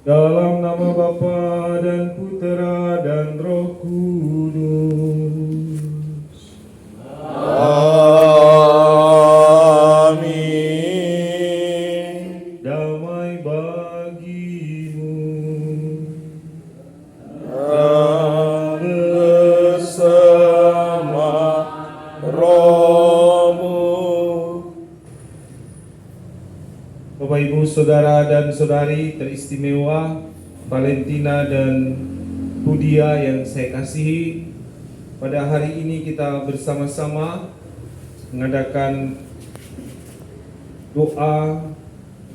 Dalam nama Bapa dan Putera dan Roh Kudus. Amin. Damai bagimu Dan bersama rohmu. Bapak Ibu Saudara dan Saudari teristimewa Valentina dan Budia yang saya kasihi, pada hari ini kita bersama-sama mengadakan doa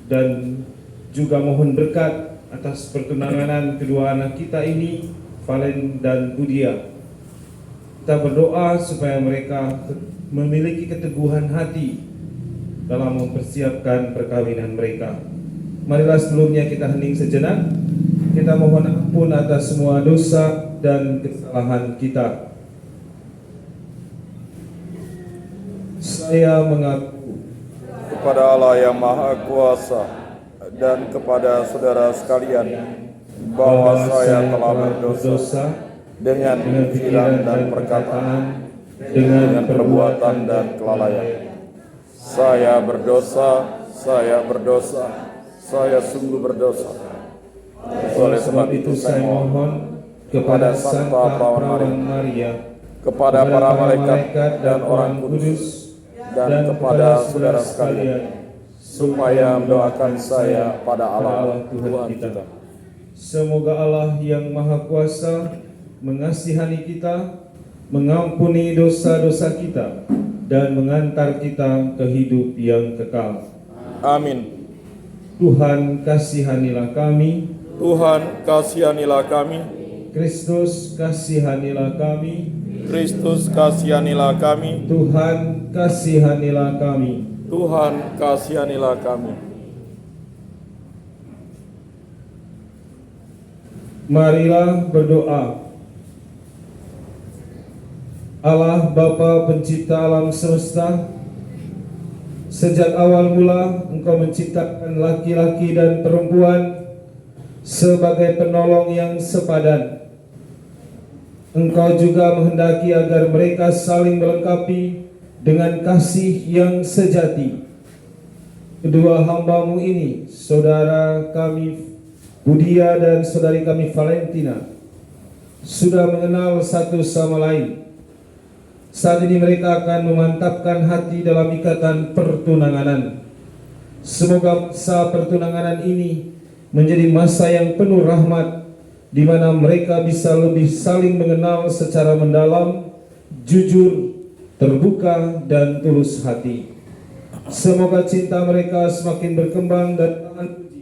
dan juga mohon berkat atas pertunangan kedua anak kita ini, Valen dan Budia. Kita berdoa supaya mereka memiliki keteguhan hati dalam mempersiapkan perkawinan mereka. Marilah sebelumnya kita hening sejenak Kita mohon ampun atas semua dosa dan kesalahan kita. Saya mengaku kepada Allah yang Maha Kuasa dan kepada saudara sekalian bahwa saya telah berdosa dengan pikiran dan perkataan, dengan perbuatan dan kelalaian. Saya berdosa, saya sungguh berdosa. Oleh sebab itu saya mohon kepada Santa Perawan Maria, kepada para malaikat dan orang kudus, dan kepada saudara sekalian, supaya mendoakan saya pada Allah Tuhan kita. Semoga Allah yang Maha Kuasa mengasihani kita, mengampuni dosa-dosa kita, dan mengantar kita ke hidup yang kekal. Amin. Tuhan kasihanilah kami. Tuhan kasihanilah kami. Kristus kasihanilah kami. Kristus kasihanilah kami. Tuhan kasihanilah kami. Tuhan kasihanilah kami. Marilah berdoa. Allah Bapa pencipta alam semesta, sejak awal mula Engkau menciptakan laki-laki dan perempuan sebagai penolong yang sepadan. Engkau juga menghendaki agar mereka saling melengkapi dengan kasih yang sejati. Kedua hamba-Mu ini, saudara kami Budia dan saudari kami Valentina, sudah mengenal satu sama lain. Saat ini mereka akan memantapkan hati dalam ikatan pertunanganan. Semoga masa pertunanganan ini menjadi masa yang penuh rahmat, di mana mereka bisa lebih saling mengenal secara mendalam, jujur, terbuka, dan tulus hati. Semoga cinta mereka semakin berkembang dan tahan puji,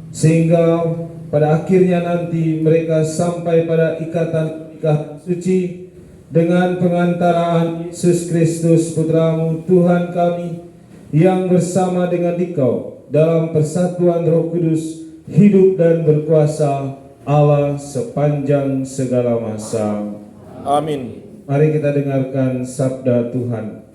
sehingga pada akhirnya nanti mereka sampai pada ikatan pernikahan suci dengan pengantaraan Yesus Kristus Putra-Mu Tuhan kami, yang bersama dengan Dikau dalam persatuan Roh Kudus hidup dan berkuasa Allah sepanjang segala masa. Amin. Mari kita dengarkan sabda Tuhan.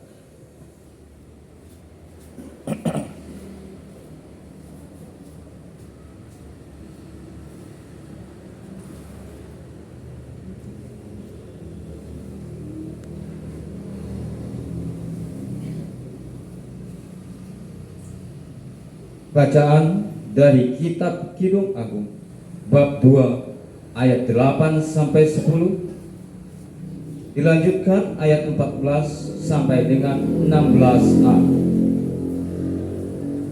Bacaan dari Kitab Kidung Agung bab 2 ayat 8 sampai 10, dilanjutkan ayat 14 sampai dengan 16a.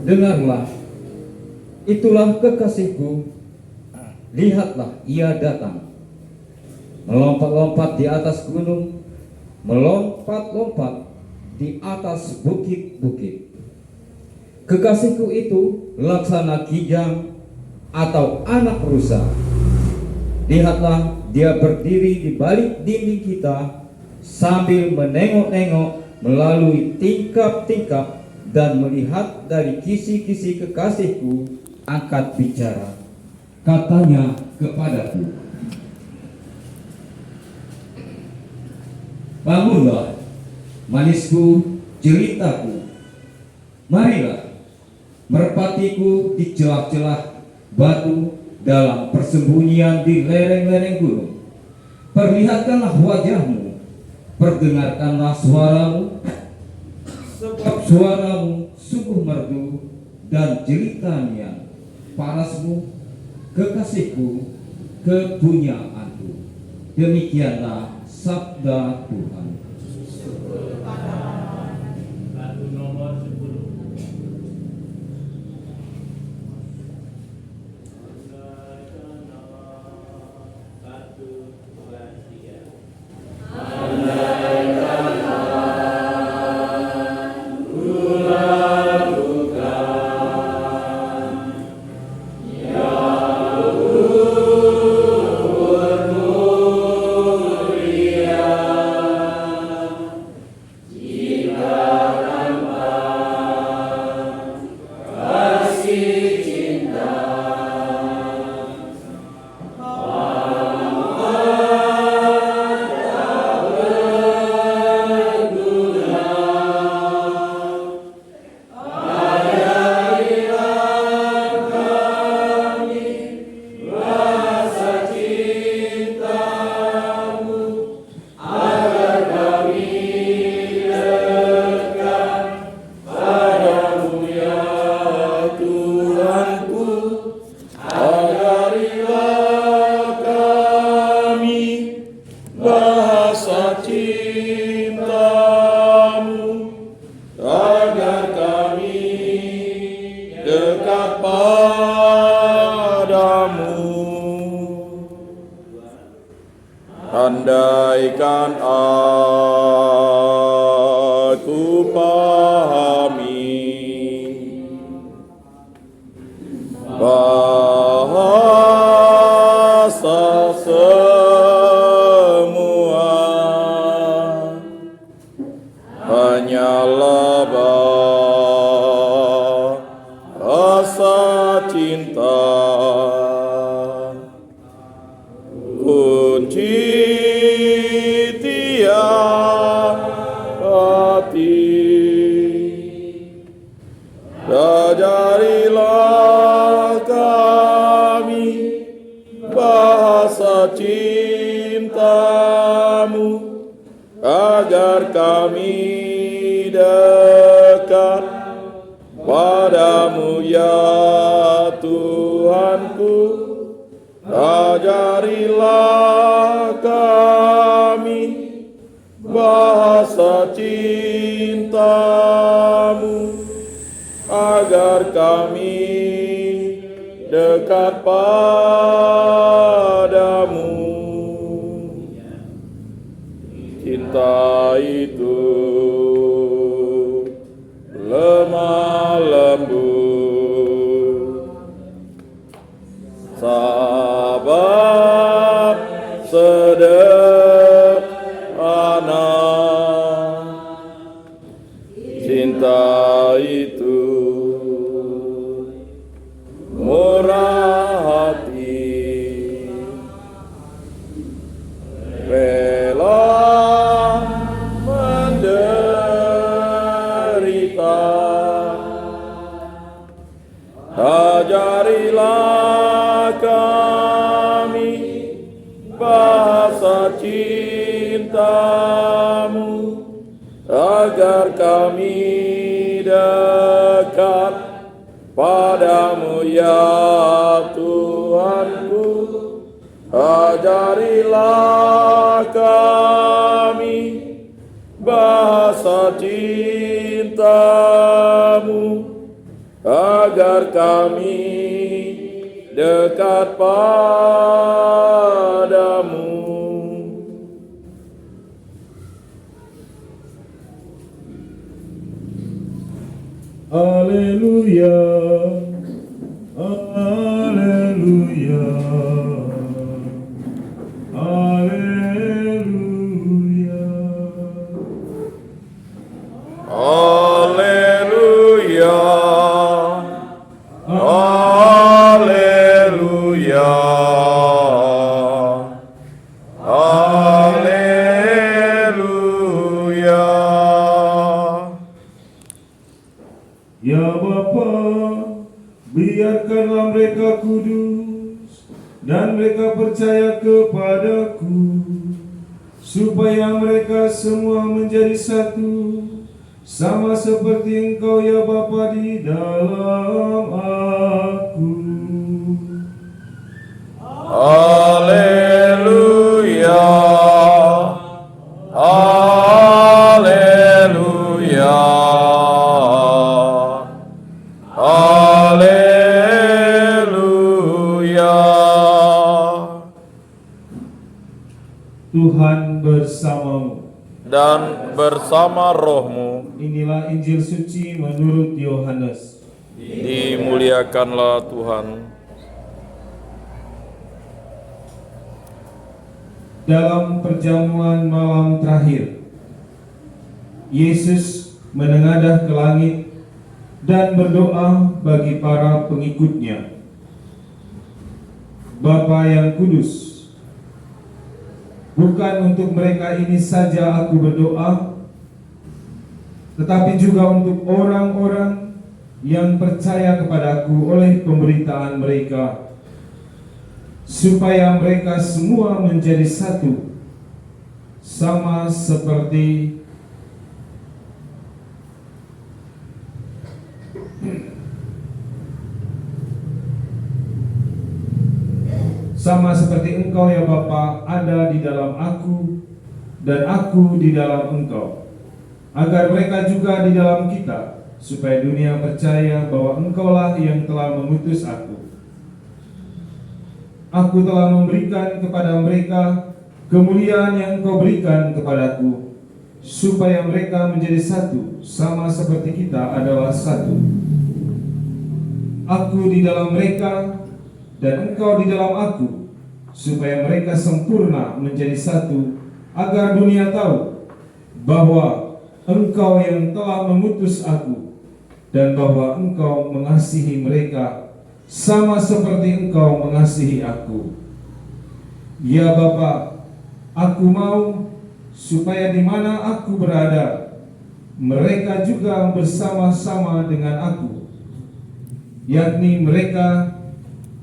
Dengarlah, itulah kekasihku, lihatlah ia datang, melompat-lompat di atas gunung, melompat-lompat di atas bukit-bukit. Kekasihku itu laksana kijang atau anak rusa. Lihatlah, dia berdiri di balik dinding kita sambil menengok-nengok melalui tingkap-tingkap dan melihat dari kisi-kisi kekasihku angkat bicara. Katanya kepadaku, bangunlah, manisku, jelitaku. Marilah, merpatiku di celah-celah batu, dalam persembunyian di lereng-lereng gunung. Perlihatkanlah wajahmu, perdengarkanlah suaramu, sebab suaramu sungguh merdu dan jeritan panasmu, kekasihku, kepunyaanku. Demikianlah sabda Tuhan. Andaikan aku pahami bahasa semua hanyalah bahasa cinta, kunci tiap hati. Ajarilah kami bahasa cintamu, agar kami dekat padamu ya Tuhanku. Ajarilah kami bahasa cintamu, agar kami dekat padamu. Cinta itu lemah lembut, sabar sederhana. Cinta itu murah hati, rela menderita. Ajarilah kami bahasa cintamu, agar kami dekat padamu ya Tuhanku. Ajarilah kami bahasa cintamu, agar kami dekat padamu. Haleluya, haleluya, haleluya. Haleluya, haleluya, haleluya. Ya Bapa, biarkanlah mereka kudus dan mereka percaya kepadaku, supaya mereka semua menjadi satu, sama seperti Engkau ya Bapa di dalam aku. Haleluya, haleluya, haleluya. Tuhan bersamamu. Dan bersama rohmu. Inilah Injil suci menurut Yohanes. Dimuliakanlah Tuhan. Dalam perjamuan malam terakhir, Yesus menengadah ke langit dan berdoa bagi para pengikutnya. Bapa yang kudus, bukan untuk mereka ini saja aku berdoa, tetapi juga untuk orang-orang yang percaya kepadaku oleh pemberitaan mereka, supaya mereka semua menjadi satu, sama seperti Engkau ya Bapa ada di dalam aku dan aku di dalam Engkau, agar mereka juga di dalam kita, supaya dunia percaya bahwa Engkaulah yang telah mengutus aku. Aku telah memberikan kepada mereka kemuliaan yang Engkau berikan kepadaku, supaya mereka menjadi satu, sama seperti kita adalah satu. Aku di dalam mereka, dan Engkau di dalam aku, supaya mereka sempurna menjadi satu, agar dunia tahu bahwa Engkau yang telah mengutus aku, dan bahwa Engkau mengasihi mereka sama seperti Engkau mengasihi aku. Ya Bapa, aku mau supaya di mana aku berada, mereka juga bersama-sama dengan aku, yakni mereka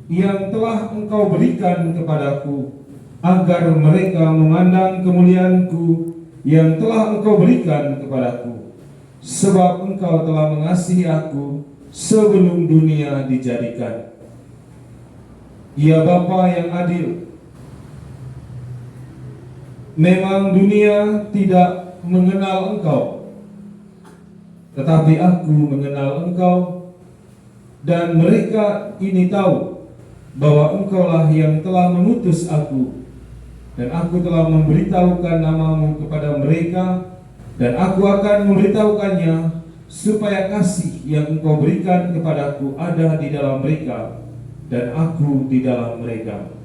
yang telah Engkau berikan kepadaku, agar mereka memandang kemuliaan-Ku yang telah Engkau berikan kepadaku, sebab Engkau telah mengasihi aku sebelum dunia dijadikan. Ya Bapa yang adil, memang dunia tidak mengenal Engkau, tetapi aku mengenal Engkau, dan mereka ini tahu bahwa Engkaulah yang telah mengutus aku, dan aku telah memberitahukan namamu kepada mereka, dan aku akan memberitahukannya, supaya kasih yang Engkau berikan kepadaku ada di dalam mereka, dan aku di dalam mereka.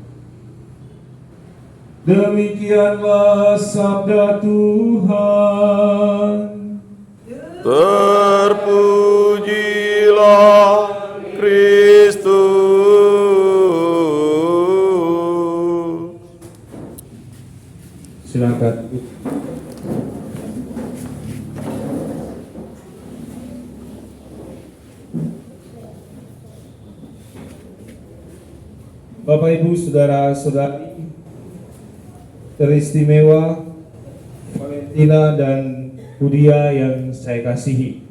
Demikianlah sabda Tuhan. Terpujilah Kristus. Silakan. Bapak Ibu saudara-saudari teristimewa, Valentina dan Budia yang saya kasihi,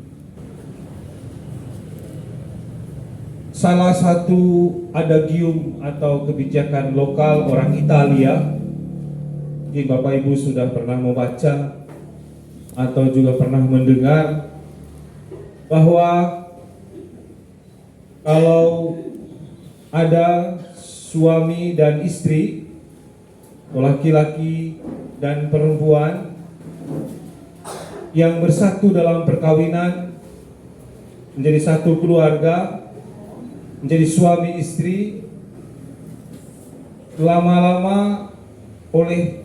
salah satu adagium atau kebijakan lokal orang Italia, mungkin Bapak Ibu sudah pernah membaca atau juga pernah mendengar, bahwa kalau ada suami dan istri, laki-laki dan perempuan yang bersatu dalam perkawinan, menjadi satu keluarga, menjadi suami istri, lama-lama oleh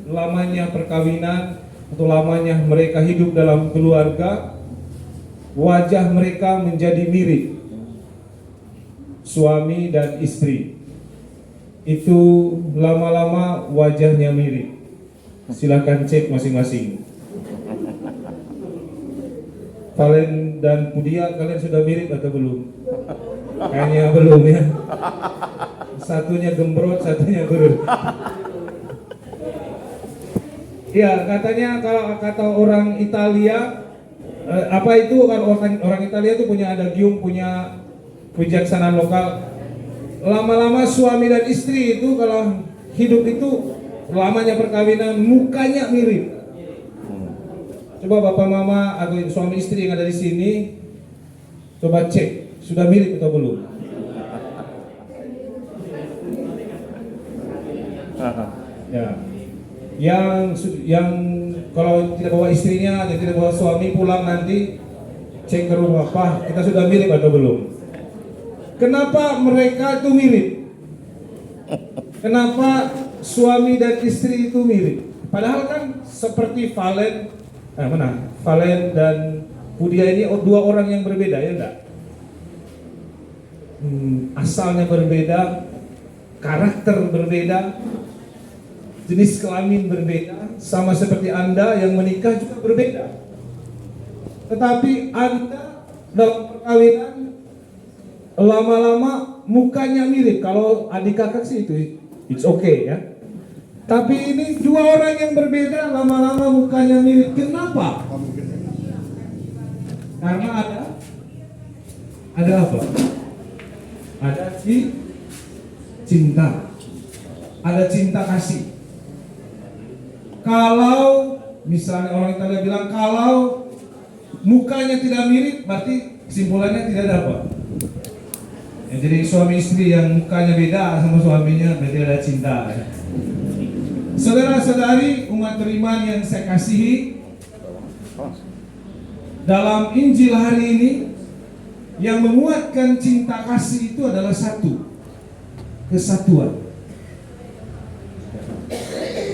lamanya perkawinan atau lamanya mereka hidup dalam keluarga, wajah mereka menjadi mirip, suami dan istri itu lama-lama wajahnya mirip. Silakan cek masing-masing. Valen dan Budia, kalian sudah mirip atau belum? Kayaknya belum ya. Satunya gembrot, satunya gurun. Ya, katanya kalau kata orang Italia, apa itu kalau orang Italia itu punya adagium, punya kebijaksanaan lokal. Lama-lama suami dan istri itu kalau hidup itu lamanya perkawinan, mukanya mirip. Coba bapak mama atau suami istri yang ada di sini, coba cek sudah mirip atau belum. Ya, yang kalau tidak bawa istrinya atau tidak bawa suami pulang nanti cek ke rumah, Pak, kita sudah mirip atau belum. Kenapa mereka itu mirip? Kenapa suami dan istri itu mirip? Padahal kan seperti Valen dan Budia ini dua orang yang berbeda, ya enggak? Asalnya berbeda, karakter berbeda, jenis kelamin berbeda, sama seperti Anda yang menikah juga berbeda. Tetapi Anda dalam perkawinan lama-lama mukanya mirip. Kalau adik kakak sih itu it's okay ya. Tapi ini dua orang yang berbeda lama-lama mukanya mirip. Kenapa? Karena ada apa? Ada cinta. Ada cinta kasih. Kalau misalnya orang Italia bilang kalau mukanya tidak mirip, berarti kesimpulannya tidak ada apa? Jadi suami istri yang mukanya beda sama suaminya berarti ada cinta. Saudara-saudari umat beriman yang saya kasihi, dalam Injil hari ini yang menguatkan cinta kasih itu adalah satu, kesatuan.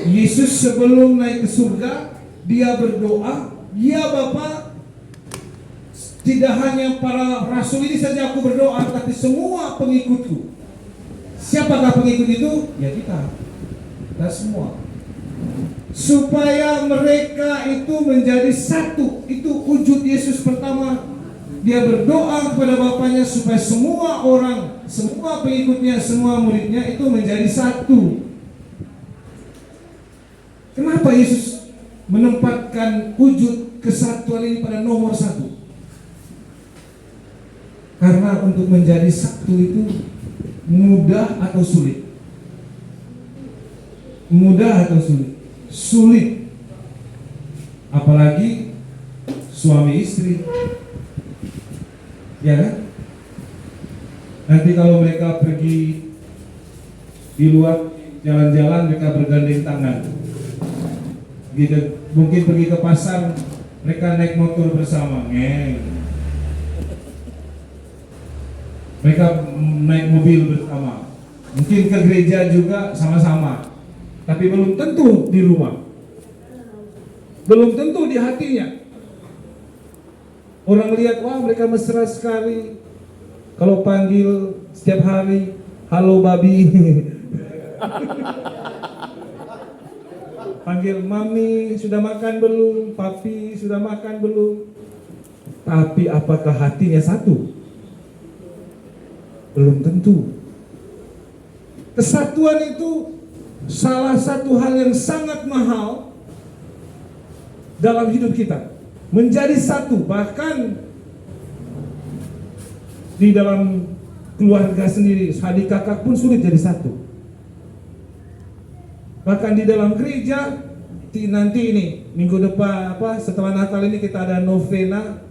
Yesus sebelum naik ke surga, dia berdoa, "Ya Bapa, tidak hanya para rasul ini saja aku berdoa, tapi semua pengikutku." Siapakah pengikut itu? Ya kita semua. Supaya mereka itu menjadi satu. Itu wujud Yesus pertama. Dia berdoa kepada Bapaknya supaya semua orang, semua pengikutnya, semua muridnya itu menjadi satu. Kenapa Yesus menempatkan wujud kesatuan ini pada nomor satu? Karena untuk menjadi satu itu mudah atau sulit? Mudah atau sulit? Sulit. Apalagi suami istri. Ya kan? Nanti kalau mereka pergi di luar jalan-jalan, mereka bergandeng tangan. Gitu. Mungkin pergi ke pasar, mereka naik motor bersama. Mereka naik mobil bersama. Mungkin ke gereja juga sama-sama. Tapi belum tentu di rumah. Belum tentu di hatinya. Orang lihat, wah mereka mesra sekali. Kalau panggil setiap hari, halo babi. Panggil mami, sudah makan belum? Papi, sudah makan belum? Tapi apakah hatinya satu? Belum tentu. Kesatuan itu salah satu hal yang sangat mahal dalam hidup kita. Menjadi satu, bahkan di dalam keluarga sendiri, adik kakak pun sulit jadi satu. Bahkan di dalam gereja, nanti ini minggu depan setelah Natal ini kita ada novena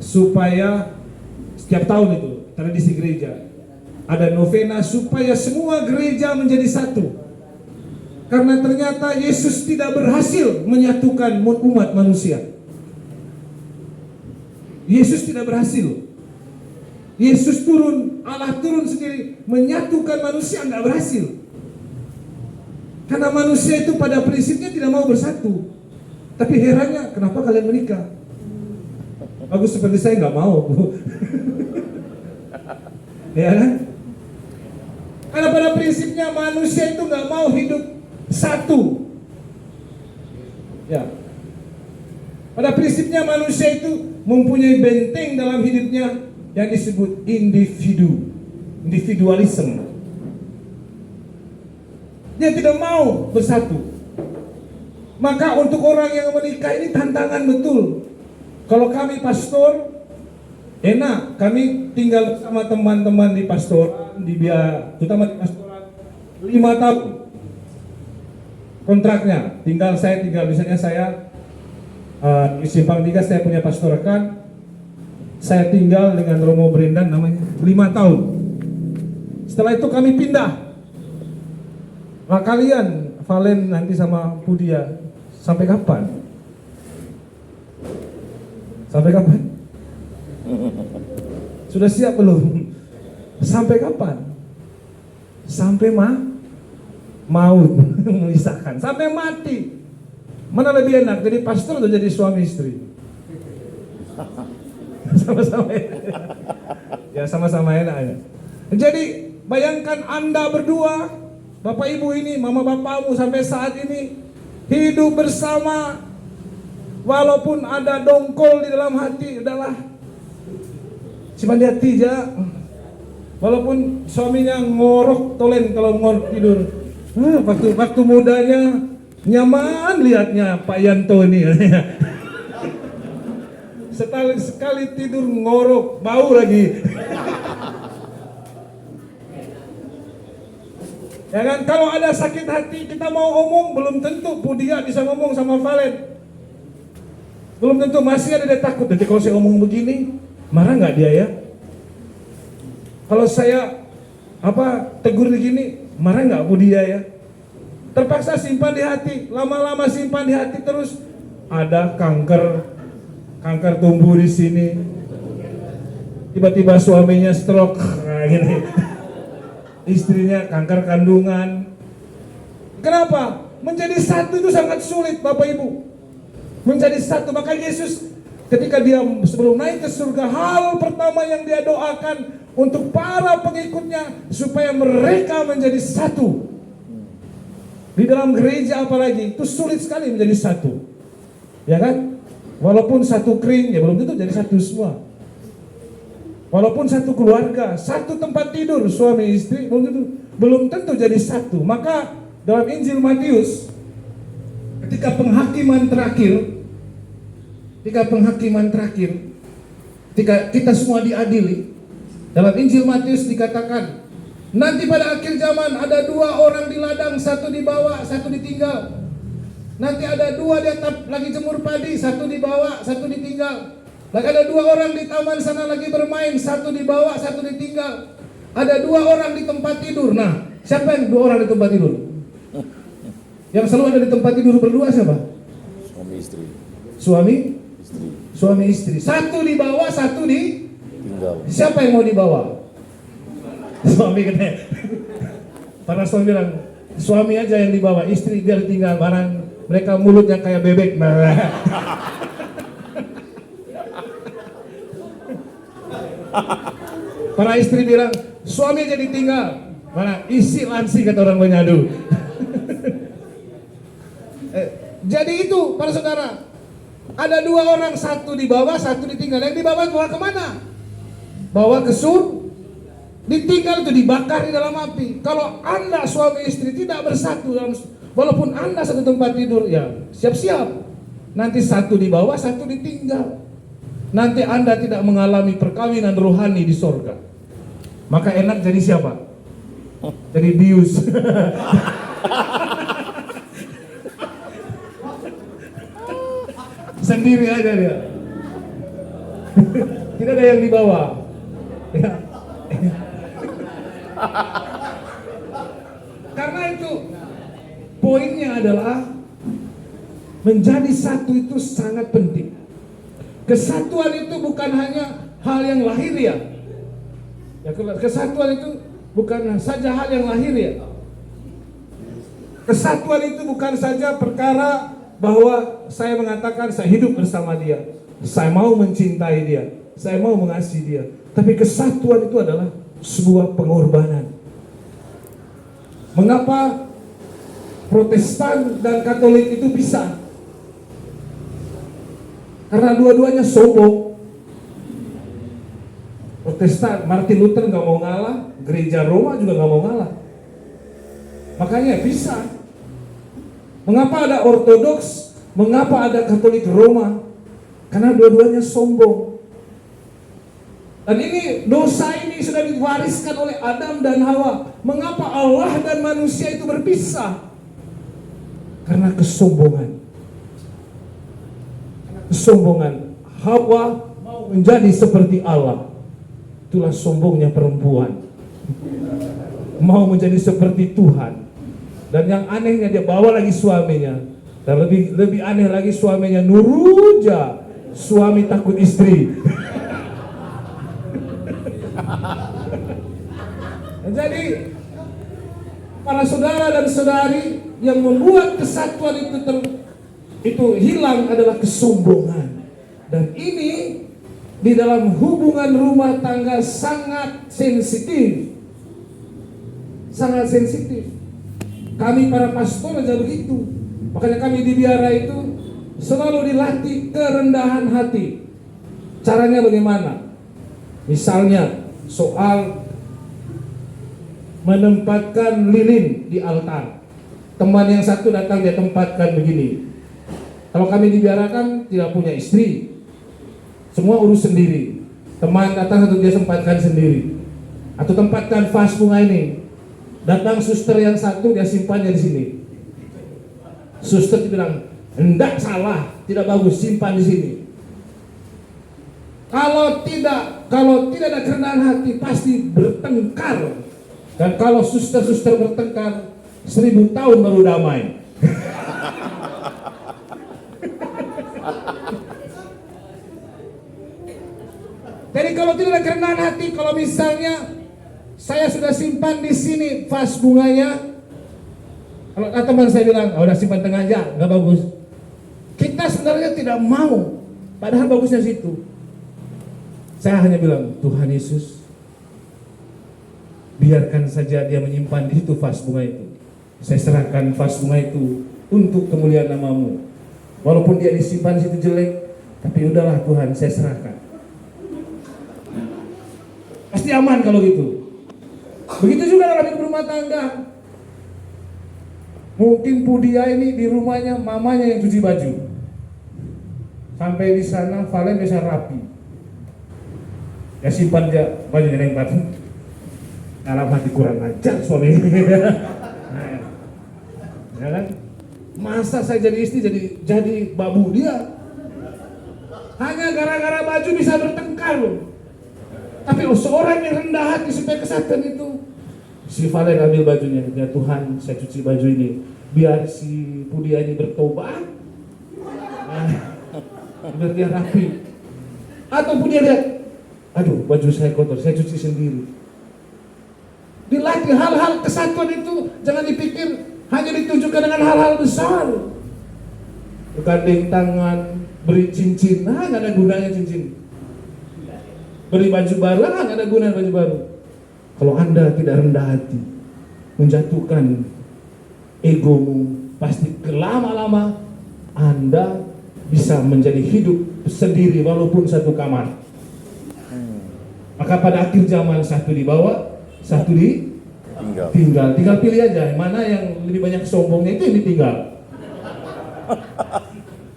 supaya setiap tahun itu tradisi gereja ada novena supaya semua gereja menjadi satu. Karena ternyata Yesus tidak berhasil menyatukan umat manusia. Yesus tidak berhasil. Yesus turun, Allah turun sendiri menyatukan manusia, nggak berhasil. Karena manusia itu pada prinsipnya tidak mau bersatu. Tapi herannya, kenapa kalian menikah? Bagus seperti saya nggak mau. Ya kan? Karena pada prinsipnya manusia itu nggak mau hidup satu. Ya. Pada prinsipnya manusia itu mempunyai benteng dalam hidupnya yang disebut individualisme. Dia tidak mau bersatu. Maka untuk orang yang menikah ini tantangan betul. Kalau kami pastor, enak, kami tinggal sama teman-teman di pastoran, terutama di pastoran 5 tahun kontraknya. Saya tinggal misalnya saya di Simpang 3 saya punya pastorakan, saya tinggal dengan Romo Brendan namanya 5 tahun. Setelah itu kami pindah. Nah kalian, Valen nanti sama Pudia, sampai kapan? Sampai kapan? Sudah siap belum? Sampai kapan? Sampai maut memisahkan, sampai mati. Mana lebih enak, jadi pastor atau jadi suami istri? Sama-sama enak. Ya sama-sama enak ya. Jadi bayangkan Anda berdua, Bapak Ibu ini, Mama Bapakmu sampai saat ini hidup bersama, walaupun ada dongkol di dalam hati, udahlah cuma di hati aja. Walaupun suaminya ngorok tolen kalau ngorok tidur. Waktu mudanya nyaman lihatnya Pak Yanto ini. Sekali tidur ngorok, bau lagi. Ya kan, kalau ada sakit hati kita mau ngomong, belum tentu Pudia bisa ngomong sama Valen. Belum tentu, masih ada dia takut. Nanti kalau saya ngomong begini, marah nggak dia ya? Kalau saya tegur begini, marah nggak Pudia ya? terpaksa simpan di hati, lama-lama simpan di hati terus. Ada kanker tumbuh di sini. Tiba-tiba suaminya stroke, nah, gini. Istrinya kanker kandungan. Kenapa? Menjadi satu itu sangat sulit, Bapak Ibu. Menjadi satu, maka Yesus ketika dia sebelum naik ke surga, hal pertama yang dia doakan untuk para pengikutnya supaya mereka menjadi satu. Di dalam gereja apalagi itu sulit sekali menjadi satu, ya kan? Walaupun satu kring ya belum tentu jadi satu semua. Walaupun satu keluarga, satu tempat tidur suami istri belum tentu jadi satu. Maka dalam Injil Matius ketika penghakiman terakhir, ketika kita semua diadili, dalam Injil Matius dikatakan, nanti pada akhir zaman ada 2 orang di ladang, satu dibawa, satu ditinggal. Nanti ada 2 di atap lagi jemur padi, satu dibawa, satu ditinggal. Lagi ada 2 orang di taman sana lagi bermain, satu dibawa, satu ditinggal. Ada 2 orang di tempat tidur. Nah, siapa yang 2 orang di tempat tidur? Yang selalu ada di tempat tidur berdua siapa? Suami istri. Suami istri. Satu dibawa, satu Tinggal. Siapa yang mau dibawa? Suami katanya. Para suami bilang, suami aja yang dibawa, istri biar tinggal barang mereka mulutnya kayak bebek. Nah. Para istri bilang, suami aja ditinggal. Mana isi lansi kata orang Banyadu. Jadi itu para saudara, ada 2 orang, satu dibawa, satu ditinggal. Yang dibawa kemana? Bawa ke surga. Ditinggal itu dibakar di dalam api. Kalau Anda suami istri tidak bersatu dalam, walaupun Anda satu tempat tidur, ya siap-siap. Nanti satu dibawa, satu ditinggal. Nanti Anda tidak mengalami perkawinan rohani di sorga. Maka enak jadi siapa? Jadi bius. Sendiri aja dia. Tidak ada yang dibawa. Ya. Karena itu poinnya adalah menjadi satu itu sangat penting. Kesatuan itu bukan hanya hal yang lahiriah. Ya, kesatuan itu bukan saja hal yang lahiriah. Kesatuan itu bukan saja perkara bahwa saya mengatakan saya hidup bersama dia, saya mau mencintai dia, saya mau mengasihi dia. Tapi kesatuan itu adalah sebuah pengorbanan. Mengapa Protestan dan Katolik itu bisa? Karena dua-duanya sombong. Protestan, Martin Luther nggak mau ngalah, Gereja Roma juga nggak mau ngalah. Makanya bisa. Mengapa ada Ortodoks? Mengapa ada Katolik Roma? Karena dua-duanya sombong. Dan ini dosa ini sudah diwariskan oleh Adam dan Hawa. Mengapa Allah dan manusia itu berpisah? Karena kesombongan. Kesombongan. Hawa mau menjadi seperti Allah. Itulah sombongnya perempuan. Mau menjadi seperti Tuhan. Dan yang anehnya dia bawa lagi suaminya. Dan lebih aneh lagi suaminya nuruja. Suami takut istri. Jadi para saudara dan saudari, yang membuat kesatuan itu hilang adalah kesombongan. Dan ini di dalam hubungan rumah tangga sangat sensitif. Sangat sensitif. Kami para pastor aja begitu. Makanya kami di biara itu selalu dilatih kerendahan hati. Caranya bagaimana? Misalnya soal menempatkan lilin di altar. Teman yang satu datang dia tempatkan begini. Kalau kami dibiarakan tidak punya istri, semua urus sendiri. Teman datang satu dia tempatkan sendiri. Atau tempatkan vas bunga ini. Datang suster yang satu dia simpannya di sini. Suster bilang, "Enggak, salah, tidak bagus, simpan di sini." Kalau tidak ada kerendahan hati pasti bertengkar. Dan kalau suster-suster bertengkar, 1000 tahun baru damai. Jadi kalau tidak ada kerendahan hati, kalau misalnya saya sudah simpan di sini vas bunganya, kalau teman saya bilang, udah simpan tengah aja, nggak bagus. Kita sebenarnya tidak mau, padahal bagusnya situ. Saya hanya bilang, Tuhan Yesus, biarkan saja dia menyimpan di situ vas bunga itu. Saya serahkan vas bunga itu untuk kemuliaan nama-Mu. Walaupun dia disimpan di situ jelek, tapi udahlah Tuhan, saya serahkan. Pasti aman kalau gitu. Begitu juga dalam hidup rumah tangga. Mungkin Pudia ini di rumahnya mamanya yang cuci baju. Sampai di sana Valen bisa rapi. Ya simpan aja bajunya lempar. Dalam hati kurang ajar suami. Ya kan? Masa saya jadi istri jadi babu dia? Hanya gara-gara baju bisa bertengkar loh. Tapi seorang yang rendah hati supaya kesatuan itu, si Valen ambil bajunya, ya Tuhan saya cuci baju ini biar si Pudia ini bertobat, biar dia rapi. Atau Pudia lihat, aduh baju saya kotor, saya cuci sendiri. Dilatih hal-hal kesatuan itu, jangan dipikir hanya ditunjukkan dengan hal-hal besar. Bergandeng tangan, beri cincin, nggak ada gunanya cincin. Beri baju baru, nggak ada gunanya baju baru. Kalau Anda tidak rendah hati, menjatuhkan egomu, pasti lama-lama Anda bisa menjadi hidup sendiri walaupun satu kamar. Maka pada akhir zaman satu dibawa, satu tinggal. Tinggal pilih aja mana yang lebih banyak sombongnya, itu yang ditinggal.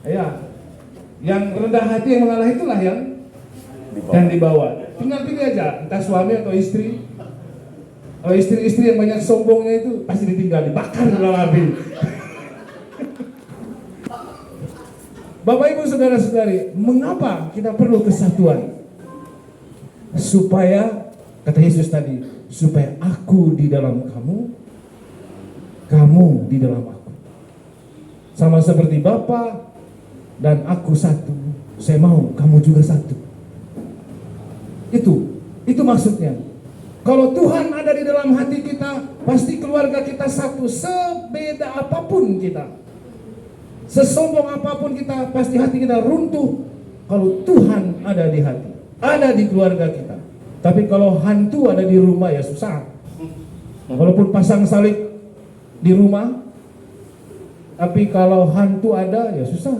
Ya, yang rendah hati yang mengalah itulah yang dibawa. Tinggal pilih aja, entah suami atau istri. Kalau istri-istri yang banyak sombongnya itu pasti ditinggal, dibakar dalam api. Bapak Ibu saudara-saudari, mengapa kita perlu kesatuan? Supaya, kata Yesus tadi, supaya aku di dalam kamu, kamu di dalam aku. Sama seperti Bapa dan aku satu, saya mau kamu juga satu. Itu maksudnya. Kalau Tuhan ada di dalam hati kita, pasti keluarga kita satu. Sebeda apapun kita, sesombong apapun kita, pasti hati kita runtuh. Kalau Tuhan ada di hati, ada di keluarga kita. Tapi kalau hantu ada di rumah ya susah. Walaupun pasang salib di rumah, tapi kalau hantu ada ya susah.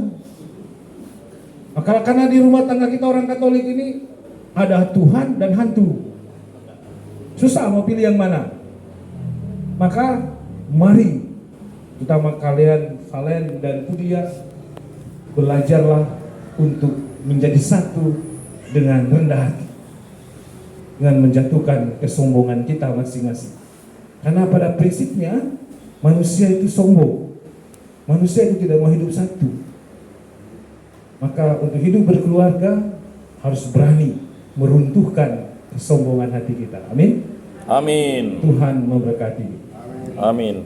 Maka karena di rumah tangga kita orang Katolik ini ada Tuhan dan hantu. Susah mau pilih yang mana. Maka mari, terutama kalian Valen dan Pudia, belajarlah untuk menjadi satu dengan rendah hati, dengan menjatuhkan kesombongan kita masing-masing. Karena pada prinsipnya manusia itu sombong, manusia itu tidak mau hidup satu. Maka untuk hidup berkeluarga harus berani meruntuhkan kesombongan hati kita. Amin. Amin. Tuhan memberkati. Amin.